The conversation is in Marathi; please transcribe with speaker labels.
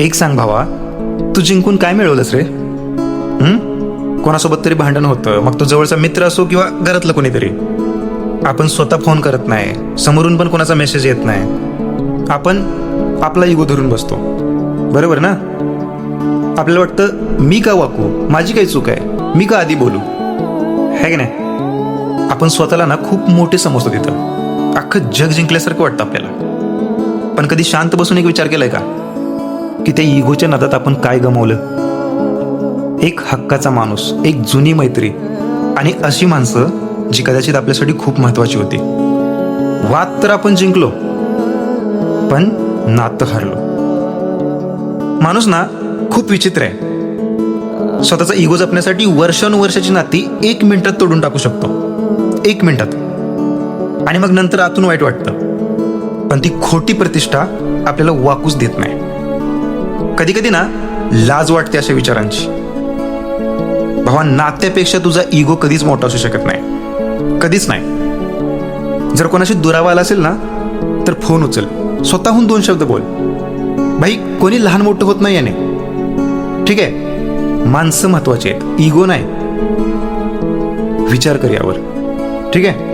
Speaker 1: एक सांग भावा, तू जिंकून काय मिळवलंस रे? कोणासोबत तरी भांडण होतं, मग तो जवळचा मित्र असो किंवा घरातलं कोणीतरी. आपण स्वतः फोन करत नाही, समोरून पण कोणाचा मेसेज येत नाही. आपण आपला इगो धरून बसतो, बरोबर ना? आपल्याला वाटतं मी का वाकू, माझी काही चूक आहे, मी का आधी बोलू, है की नाही? आपण स्वतःला ना खूप मोठे समजतो तिथं, अख्खं जग जिंकल्यासारखं वाटतं आपल्याला. पण कधी शांत बसून एक विचार केलाय का की त्या इगोच्या नादात आपण काय गमावलं? एक हक्काचा माणूस, एक जुनी मैत्री आणि अशी माणसं जी कदाचित आपल्यासाठी खूप महत्वाची होती. वाद तर आपण जिंकलो, पण नातं हरलो. माणूस ना खूप विचित्र आहे. स्वतःचा इगो जपण्यासाठी वर्षानुवर्षाची नाती 1 मिनिटात तोडून टाकू शकतो, 1 मिनिटात. आणि मग नंतर आतून वाईट वाटतं, पण ती खोटी प्रतिष्ठा आपल्याला वाकूच देत नाही. कधी कधी ना लाज वाटते अशा विचारांची. भावा, नात्यापेक्षा तुझा इगो कधीच मोठा असू शकत नाही, कधीच नाही. जर कोणाशी दुरावा आला असेल ना, तर फोन उचल, स्वतःहून 2 शब्द बोल. भाई, कोणी लहान मोठं होत नाही याने, ठीक आहे? माणसं महत्वाची आहेत, इगो नाही. विचार कर यावर, ठीक आहे?